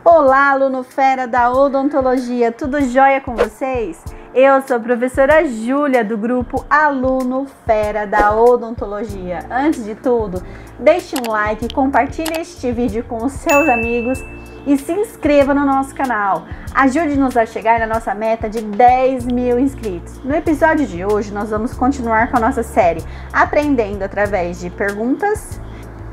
Olá, aluno fera da odontologia, tudo jóia com vocês? Eu sou a professora Júlia do grupo Aluno Fera da Odontologia. Antes de tudo, deixe um like, compartilhe este vídeo com os seus amigos e se inscreva no nosso canal. Ajude-nos a chegar na nossa meta de 10 mil inscritos. No episódio de hoje, nós vamos continuar com a nossa série Aprendendo através de perguntas.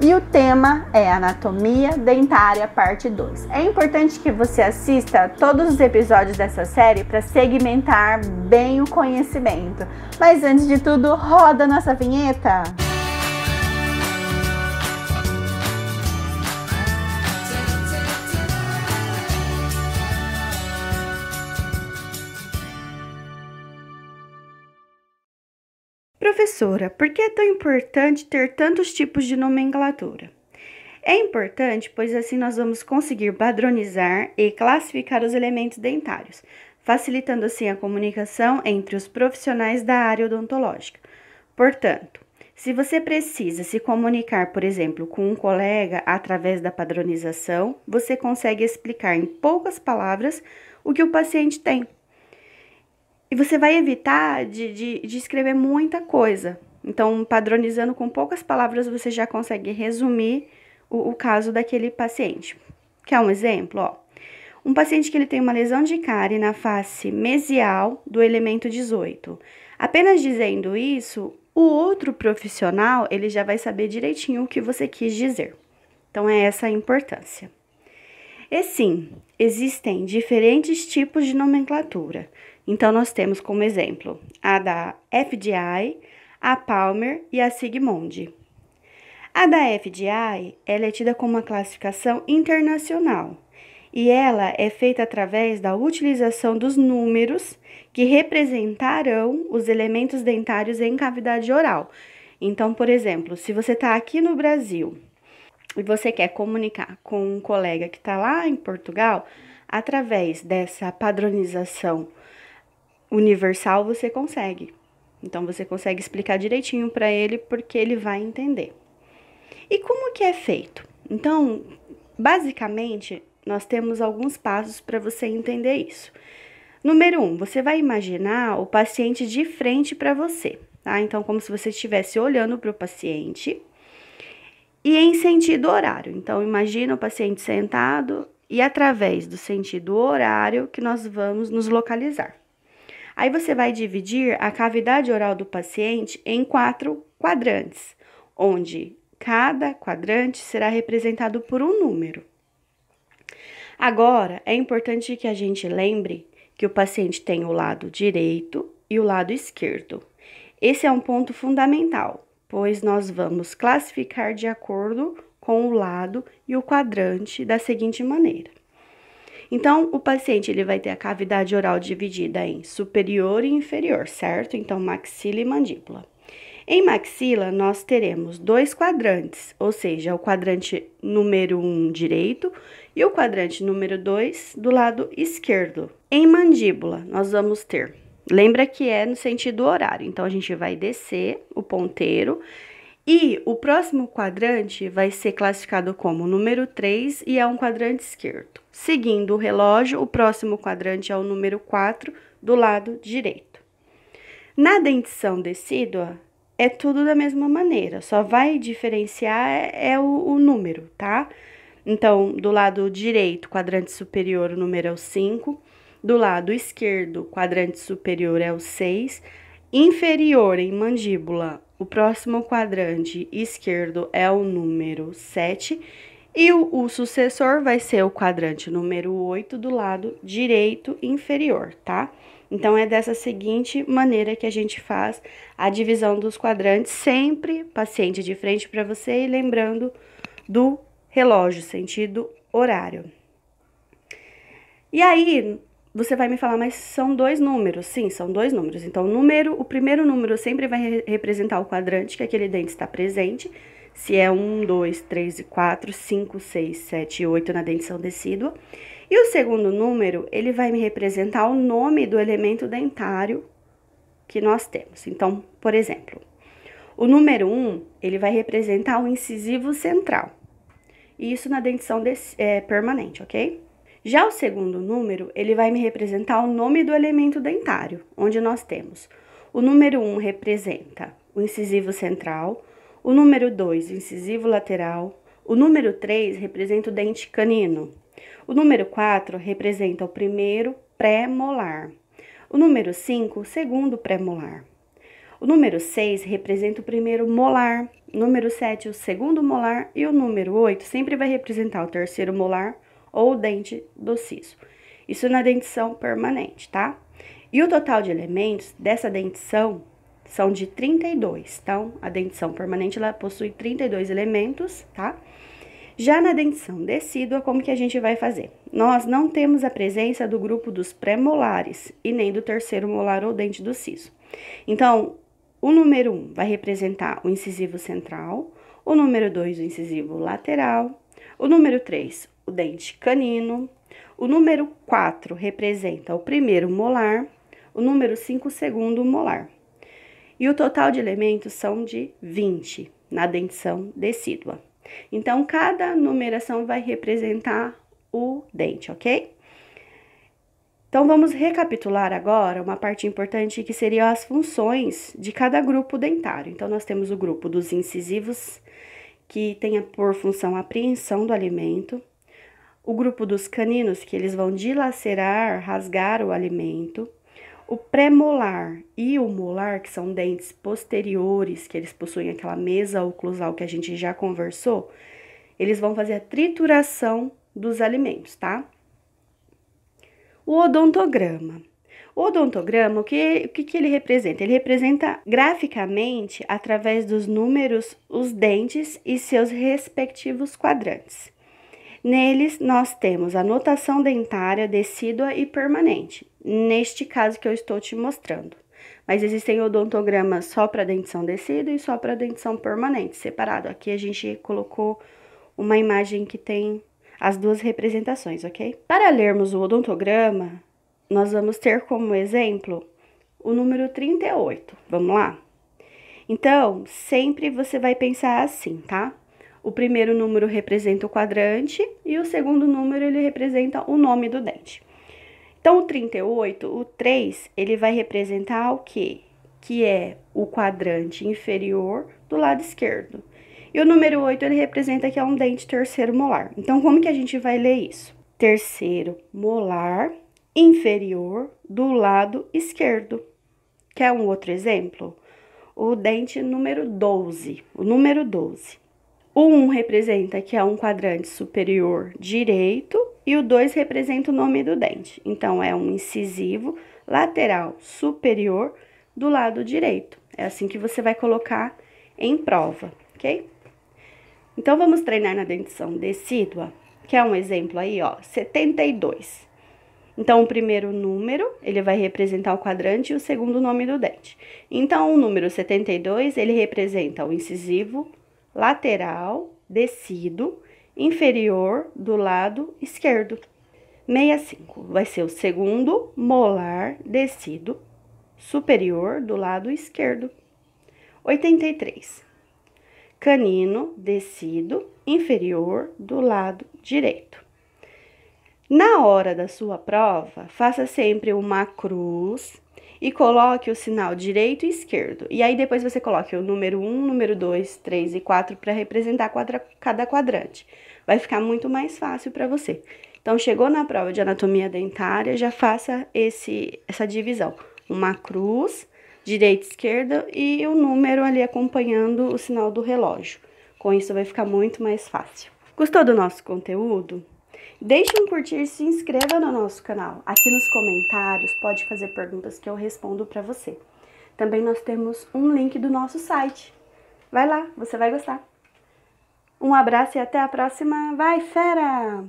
E o tema é Anatomia Dentária, parte 2. É importante que você assista todos os episódios dessa série para segmentar bem o conhecimento. Mas antes de tudo, roda a nossa vinheta! Professora, por que é tão importante ter tantos tipos de nomenclatura? É importante, pois assim nós vamos conseguir padronizar e classificar os elementos dentários, facilitando assim a comunicação entre os profissionais da área odontológica. Portanto, se você precisa se comunicar, por exemplo, com um colega através da padronização, você consegue explicar em poucas palavras o que o paciente tem. E você vai evitar de escrever muita coisa. Então, padronizando com poucas palavras, você já consegue resumir o caso daquele paciente. Quer um exemplo? Ó, um paciente que ele tem uma lesão de cárie na face mesial do elemento 18. Apenas dizendo isso, o outro profissional ele já vai saber direitinho o que você quis dizer. Então, é essa a importância. E sim, existem diferentes tipos de nomenclatura. Então, nós temos como exemplo a da FDI, a Palmer e a Sigmund. A da FDI, ela é tida como uma classificação internacional e ela é feita através da utilização dos números que representarão os elementos dentários em cavidade oral. Então, por exemplo, se você está aqui no Brasil e você quer comunicar com um colega que está lá em Portugal, através dessa padronização universal, você consegue. Então, você consegue explicar direitinho para ele, porque ele vai entender. E como que é feito? Então, basicamente, nós temos alguns passos para você entender isso. Número 1, você vai imaginar o paciente de frente para você, tá? Então, como se você estivesse olhando para o paciente e em sentido horário. Então, imagina o paciente sentado e através do sentido horário que nós vamos nos localizar. Aí você vai dividir a cavidade oral do paciente em 4 quadrantes, onde cada quadrante será representado por um número. Agora, é importante que a gente lembre que o paciente tem o lado direito e o lado esquerdo. Esse é um ponto fundamental, pois nós vamos classificar de acordo com o lado e o quadrante da seguinte maneira. Então, o paciente ele vai ter a cavidade oral dividida em superior e inferior, certo? Então, maxila e mandíbula. Em maxila, nós teremos 2 quadrantes, ou seja, o quadrante número 1 direito e o quadrante número 2 do lado esquerdo. Em mandíbula, nós vamos ter, lembra que é no sentido horário, então a gente vai descer o ponteiro e o próximo quadrante vai ser classificado como número 3 e é um quadrante esquerdo. Seguindo o relógio, o próximo quadrante é o número 4 do lado direito. Na dentição decídua, é tudo da mesma maneira, só vai diferenciar o número, tá? Então, do lado direito, quadrante superior, o número é o 5. Do lado esquerdo, quadrante superior é o 6. Inferior, em mandíbula, o próximo quadrante esquerdo é o número 7. E o sucessor vai ser o quadrante número 8 do lado direito inferior, tá? Então, é dessa seguinte maneira que a gente faz a divisão dos quadrantes, sempre paciente de frente para você e lembrando do relógio, sentido horário. E aí, você vai me falar, mas são 2 números? Sim, são 2 números. Então, o primeiro número sempre vai representar o quadrante que aquele dente está presente. Se é 1, 2, 3 e 4, 5, 6, 7 e 8 na dentição decídua. E o segundo número, ele vai me representar o nome do elemento dentário que nós temos. Então, por exemplo, o número 1, ele vai representar o incisivo central. Isso na dentição permanente, ok? Já o segundo número, ele vai me representar o nome do elemento dentário, onde nós temos o número 1 representa o incisivo central, o número 2, o incisivo lateral, o número 3 representa o dente canino, o número 4 representa o primeiro pré-molar, o número 5, o segundo pré-molar. O número 6 representa o primeiro molar, o número 7 o segundo molar e o número 8 sempre vai representar o terceiro molar ou o dente do siso. Isso na dentição permanente, tá? E o total de elementos dessa dentição são de 32. Então, a dentição permanente ela possui 32 elementos, tá? Já na dentição decídua, como que a gente vai fazer? Nós não temos a presença do grupo dos pré-molares e nem do terceiro molar ou dente do siso. Então, o número 1 vai representar o incisivo central, o número 2 o incisivo lateral, o número 3 o dente canino, o número 4 representa o primeiro molar, o número 5 o segundo molar. E o total de elementos são de 20 na dentição decídua. Então, cada numeração vai representar o dente, ok? Então, vamos recapitular agora uma parte importante que seriam as funções de cada grupo dentário. Então, nós temos o grupo dos incisivos, que tem por função a apreensão do alimento. O grupo dos caninos, que eles vão dilacerar, rasgar o alimento. O pré-molar e o molar, que são dentes posteriores, que eles possuem aquela mesa oclusal que a gente já conversou, eles vão fazer a trituração dos alimentos, tá? O odontograma. O odontograma, o que ele representa? Ele representa graficamente, através dos números, os dentes e seus respectivos quadrantes. Neles, nós temos a notação dentária decídua e permanente, neste caso que eu estou te mostrando. Mas existem odontogramas só para dentição decídua e só para dentição permanente, separado. Aqui a gente colocou uma imagem que tem as duas representações, ok? Para lermos o odontograma, nós vamos ter como exemplo o número 38. Vamos lá? Então, sempre você vai pensar assim, tá? O primeiro número representa o quadrante e o segundo número ele representa o nome do dente. Então, o 38, o 3, ele vai representar o quê? Que é o quadrante inferior do lado esquerdo. E o número 8, ele representa que é um dente terceiro molar. Então, como que a gente vai ler isso? Terceiro molar inferior do lado esquerdo. Quer um outro exemplo? O dente número 12, o número 12. O 1 representa que é um quadrante superior direito e o 2 representa o nome do dente. Então, é um incisivo lateral superior do lado direito. É assim que você vai colocar em prova, ok? Então, vamos treinar na dentição decídua, que é um exemplo aí, ó, 72. Então, o primeiro número, ele vai representar o quadrante e o segundo nome do dente. Então, o número 72, ele representa o incisivo lateral, decíduo, inferior do lado esquerdo. 65 vai ser o segundo molar decíduo, superior do lado esquerdo. 83. Canino, decíduo, inferior do lado direito. Na hora da sua prova, faça sempre uma cruz e coloque o sinal direito e esquerdo. E aí, depois você coloque o número 1, número 2, 3 e 4 para representar cada quadrante. Vai ficar muito mais fácil para você. Então, chegou na prova de anatomia dentária, já faça essa divisão. Uma cruz, direita e esquerda e o número ali acompanhando o sinal do relógio. Com isso, vai ficar muito mais fácil. Gostou do nosso conteúdo? Deixe um curtir e se inscreva no nosso canal. Aqui nos comentários pode fazer perguntas que eu respondo para você. Também nós temos um link do nosso site. Vai lá, você vai gostar. Um abraço e até a próxima. Vai, fera!